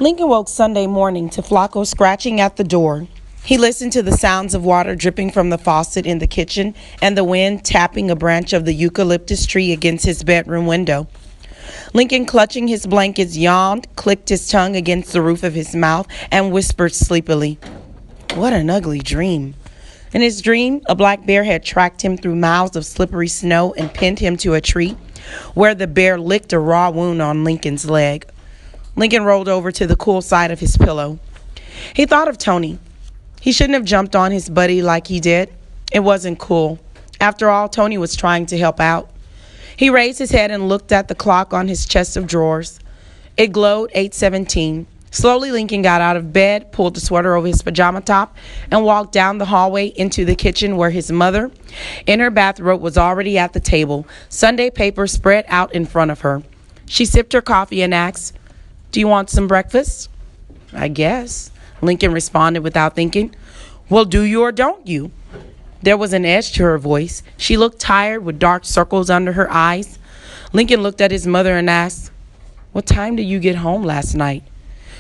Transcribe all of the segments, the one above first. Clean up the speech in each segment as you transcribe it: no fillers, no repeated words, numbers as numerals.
Lincoln woke Sunday morning to Flacco scratching at the door. He listened to the sounds of water dripping from the faucet in the kitchen and the wind tapping a branch of the eucalyptus tree against his bedroom window. Lincoln, clutching his blankets, yawned, clicked his tongue against the roof of his mouth, and whispered sleepily, "What an ugly dream." In his dream, a black bear had tracked him through miles of slippery snow and pinned him to a tree, where the bear licked a raw wound on Lincoln's leg. Lincoln rolled over to the cool side of his pillow. He thought of Tony. He shouldn't have jumped on his buddy like he did. It wasn't cool. After all, Tony was trying to help out. He raised his head and looked at the clock on his chest of drawers. It glowed 8:17. Slowly, Lincoln got out of bed, pulled the sweater over his pajama top, and walked down the hallway into the kitchen where his mother, in her bathrobe, was already at the table, Sunday paper spread out in front of her. She sipped her coffee and asked, "Do you want some breakfast?" "I guess," Lincoln responded without thinking. "Well, do you or don't you?" There was an edge to her voice. She looked tired with dark circles under her eyes. Lincoln looked at his mother and asked, "What time did you get home last night?"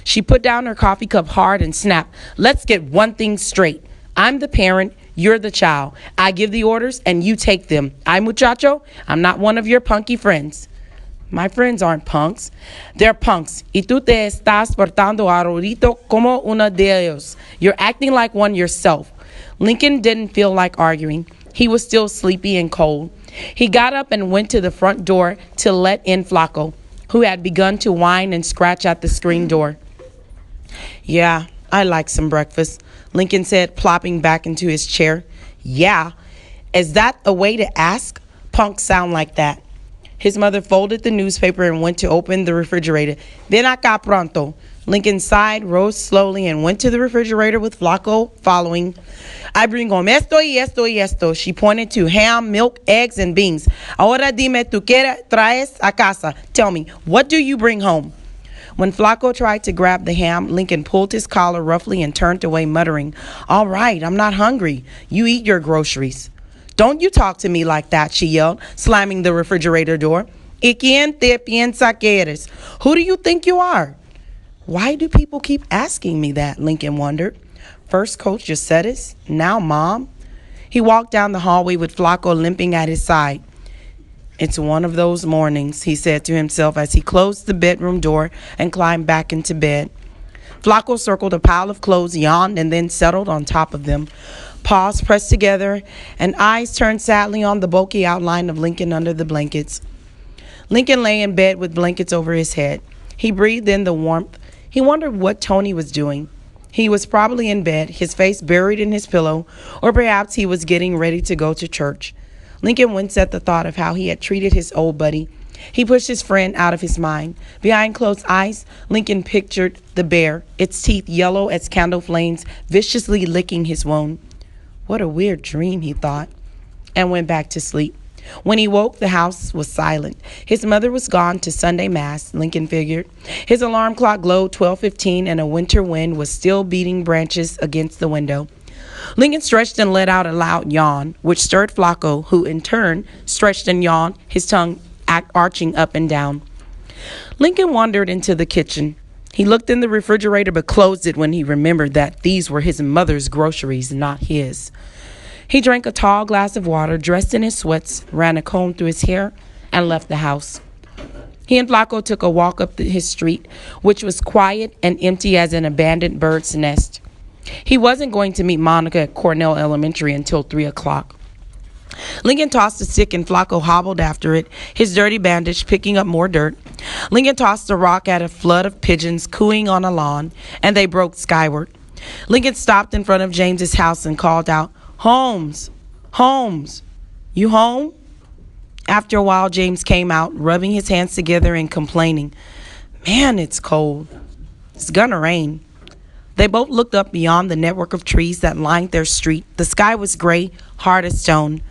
She put down her coffee cup hard and snapped, "Let's get one thing straight. I'm the parent, you're the child. I give the orders and you take them. Ay, muchacho, I'm not one of your punky friends." "My friends aren't punks. They're punks. Y tú te estás portando ahorita como uno de ellos. You're acting like one yourself." Lincoln didn't feel like arguing. He was still sleepy and cold. He got up and went to the front door to let in Flacco, who had begun to whine and scratch at the screen door. "Yeah, I'd like some breakfast," Lincoln said, plopping back into his chair. "Yeah? Is that a way to ask? Punks sound like that." His mother folded the newspaper and went to open the refrigerator. "Ven acá pronto." Lincoln sighed, rose slowly, and went to the refrigerator with Flacco following. "I bring home esto y esto y esto." She pointed to ham, milk, eggs, and beans. "Ahora dime tú qué traes a casa. Tell me, what do you bring home?" When Flacco tried to grab the ham, Lincoln pulled his collar roughly and turned away, muttering, "All right, I'm not hungry. You eat your groceries." "Don't you talk to me like that," she yelled, slamming the refrigerator door. "¿Y quién te piensa que eres? Who do you think you are?" Why do people keep asking me that? Lincoln wondered. First Coach Yacetis, now Mom. He walked down the hallway with Flacco limping at his side. "It's one of those mornings," he said to himself as he closed the bedroom door and climbed back into bed. Flacco circled a pile of clothes, yawned, and then settled on top of them. Paws pressed together and eyes turned sadly on the bulky outline of Lincoln under the blankets. Lincoln lay in bed with blankets over his head. He breathed in the warmth. He wondered what Tony was doing. He was probably in bed, his face buried in his pillow, or perhaps he was getting ready to go to church. Lincoln winced at the thought of how he had treated his old buddy. He pushed his friend out of his mind. Behind closed eyes, Lincoln pictured the bear, its teeth yellow as candle flames, viciously licking his wound. What a weird dream, he thought, and went back to sleep. When he woke, the house was silent. His mother was gone to Sunday Mass, Lincoln figured. His alarm clock glowed 12:15, and a winter wind was still beating branches against the window. Lincoln stretched and let out a loud yawn, which stirred Flacco, who in turn stretched and yawned, his tongue arching up and down. Lincoln wandered into the kitchen. He looked in the refrigerator but closed it when he remembered that these were his mother's groceries, not his. He drank a tall glass of water, dressed in his sweats, ran a comb through his hair, and left the house. He and Flacco took a walk up his street, which was quiet and empty as an abandoned bird's nest. He wasn't going to meet Monica at Cornell Elementary until 3 o'clock. Lincoln tossed a stick and Flacco hobbled after it, his dirty bandage picking up more dirt. Lincoln tossed a rock at a flood of pigeons cooing on a lawn, and they broke skyward. Lincoln stopped in front of James's house and called out, "Holmes! Holmes! You home?" After a while, James came out, rubbing his hands together and complaining, "Man, it's cold. It's gonna rain." They both looked up beyond the network of trees that lined their street. The sky was gray, hard as stone.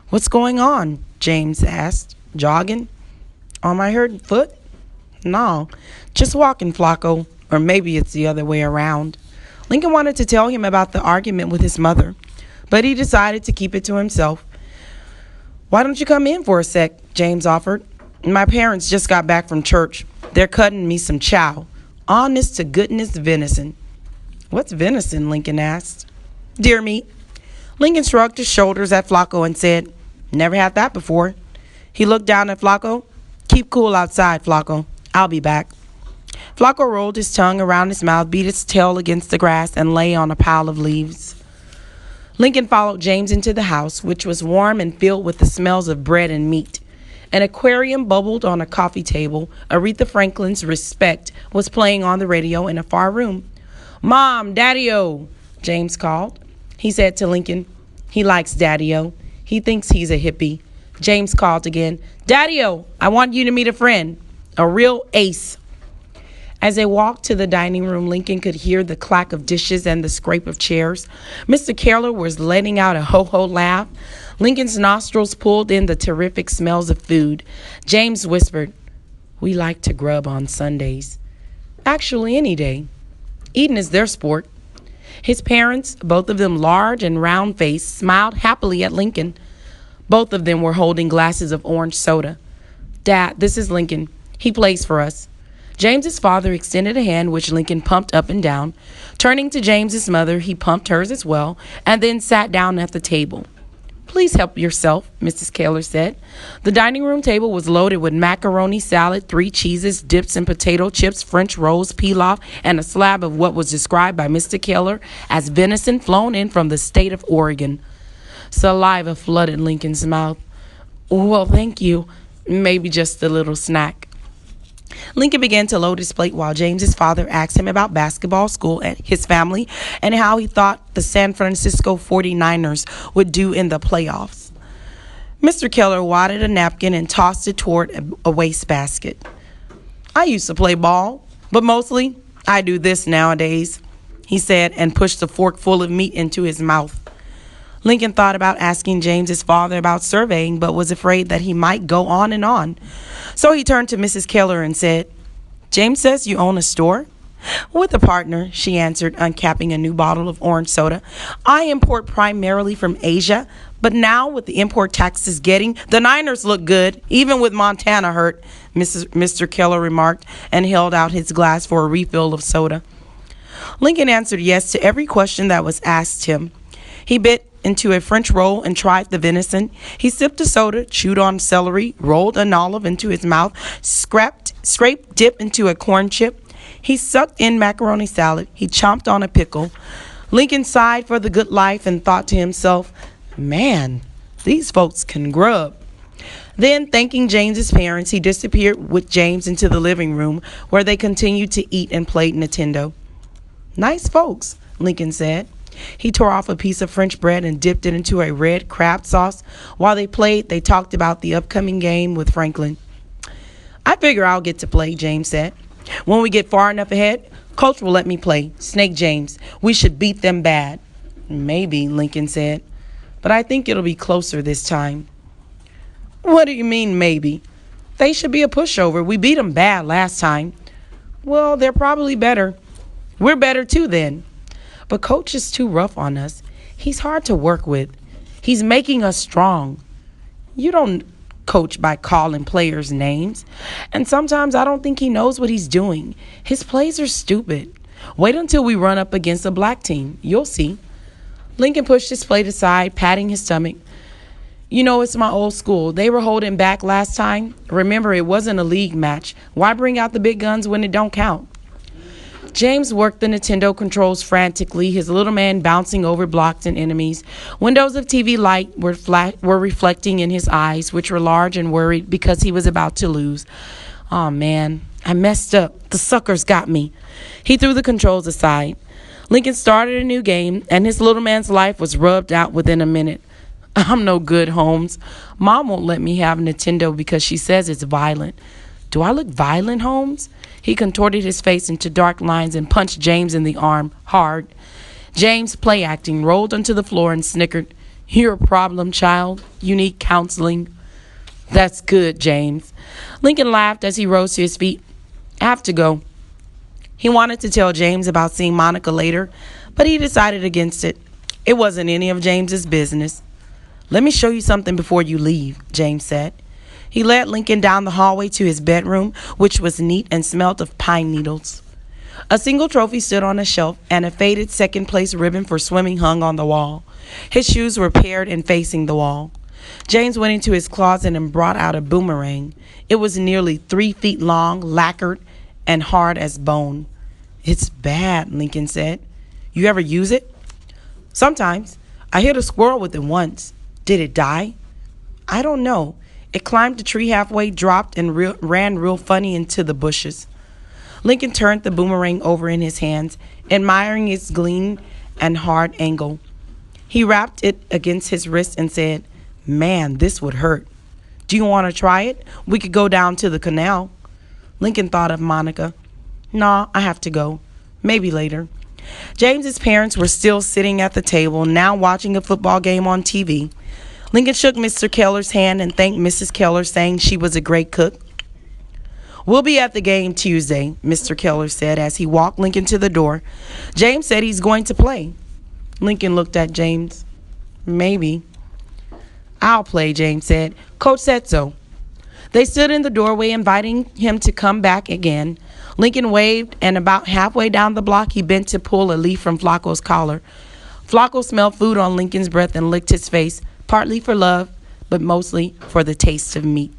"What's going on?" James asked. "Jogging? On my hurt foot?" "No, just walking, Flacco. Or maybe it's the other way around." Lincoln wanted to tell him about the argument with his mother, but he decided to keep it to himself. "Why don't you come in for a sec?" James offered. "My parents just got back from church. They're cutting me some chow." Honest to goodness venison. What's venison? Lincoln asked. Deer meat. Lincoln shrugged his shoulders at Flacco and said, Never had that before. He looked down at Flacco. Keep cool outside, Flacco. I'll be back. Flacco rolled his tongue around his mouth, beat his tail against the grass, and lay on a pile of leaves. Lincoln followed James into the house, which was warm and filled with the smells of bread and meat. An aquarium bubbled on a coffee table. Aretha Franklin's Respect was playing on the radio in a far room. Mom, Daddy-O, James called. He said to Lincoln, he likes Daddy-O. He thinks he's a hippie. James called again, Daddy-O, I want you to meet a friend, a real ace. As they walked to the dining room, Lincoln could hear the clack of dishes and the scrape of chairs. Mr. Keller was letting out a ho-ho laugh. Lincoln's nostrils pulled in the terrific smells of food. James whispered, We like to grub on Sundays. Actually, any day. Eating is their sport. His parents, both of them large and round-faced, smiled happily at Lincoln. Both of them were holding glasses of orange soda. Dad, this is Lincoln. He plays for us. James's father extended a hand, which Lincoln pumped up and down. Turning to James's mother, he pumped hers as well, and then sat down at the table. Please help yourself, Mrs. Keller said. The dining room table was loaded with macaroni salad, 3 cheeses, dips in potato chips, French rolls, pilaf, and a slab of what was described by Mr. Keller as venison flown in from the state of Oregon. Saliva flooded Lincoln's mouth. Well, thank you. Maybe just a little snack. Lincoln began to load his plate while James's father asked him about basketball, school, and his family, and how he thought the San Francisco 49ers would do in the playoffs. Mr. Keller wadded a napkin and tossed it toward a wastebasket. I used to play ball, but mostly I do this nowadays, he said, and pushed a fork full of meat into his mouth. Lincoln thought about asking James's father about surveying, but was afraid that he might go on and on. So he turned to Mrs. Keller and said, James says you own a store? With a partner, she answered, uncapping a new bottle of orange soda. I import primarily from Asia, but now with the import taxes getting, the Niners look good, even with Montana hurt, Mr. Keller remarked, and held out his glass for a refill of soda. Lincoln answered yes to every question that was asked him. He bit into a French roll and tried the venison. He sipped a soda, chewed on celery, rolled an olive into his mouth, scraped dip into a corn chip. He sucked in macaroni salad. He chomped on a pickle. Lincoln sighed for the good life and thought to himself, man, these folks can grub. Then, thanking James's parents, he disappeared with James into the living room where they continued to eat and play Nintendo. Nice folks, Lincoln said. He tore off a piece of French bread and dipped it into a red crab sauce. While they played, they talked about the upcoming game with Franklin. I figure I'll get to play, James said. When we get far enough ahead, Coach will let me play. Snake James. We should beat them bad. Maybe, Lincoln said. But I think it'll be closer this time. What do you mean, maybe? They should be a pushover. We beat them bad last time. Well, they're probably better. We're better too then. But Coach is too rough on us. He's hard to work with. He's making us strong. You don't coach by calling players names. And sometimes I don't think he knows what he's doing. His plays are stupid. Wait until we run up against a black team. You'll see. Lincoln pushed his plate aside, patting his stomach. You know, it's my old school. They were holding back last time. Remember, it wasn't a league match. Why bring out the big guns when it don't count? James worked the Nintendo controls frantically, his little man bouncing over blocks and enemies. Windows of TV light were reflecting in his eyes, which were large and worried because he was about to lose. Oh man, I messed up. The suckers got me. He threw the controls aside. Lincoln started a new game, and his little man's life was rubbed out within a minute. I'm no good, Holmes. Mom won't let me have Nintendo because she says it's violent. Do I look violent, Holmes? He contorted his face into dark lines and punched James in the arm, hard. James, play acting, rolled onto the floor and snickered. You're a problem, child. You need counseling. That's good, James. Lincoln laughed as he rose to his feet. I have to go. He wanted to tell James about seeing Monica later, but he decided against it. It wasn't any of James's business. Let me show you something before you leave, James said. He led Lincoln down the hallway to his bedroom, which was neat and smelled of pine needles. A single trophy stood on a shelf, and a faded second place ribbon for swimming hung on the wall. His shoes were paired and facing the wall. James went into his closet and brought out a boomerang. It was nearly 3 feet long, lacquered, and hard as bone. "It's bad," Lincoln said. "You ever use it?" "Sometimes. I hit a squirrel with it once." "Did it die?" "I don't know. It climbed a tree halfway, dropped, and ran real funny into the bushes." Lincoln turned the boomerang over in his hands, admiring its clean and hard angle. He wrapped it against his wrist and said, "Man, this would hurt. Do you want to try it? We could go down to the canal." Lincoln thought of Monica. "Nah, I have to go. Maybe later." James's parents were still sitting at the table, now watching a football game on TV. Lincoln shook Mr. Keller's hand and thanked Mrs. Keller, saying she was a great cook. "We'll be at the game Tuesday," Mr. Keller said as he walked Lincoln to the door. "James said he's going to play." Lincoln looked at James. "Maybe." "I'll play," James said. "Coach said so." They stood in the doorway, inviting him to come back again. Lincoln waved, and about halfway down the block, he bent to pull a leaf from Flacco's collar. Flacco smelled food on Lincoln's breath and licked his face, partly for love, but mostly for the taste of meat.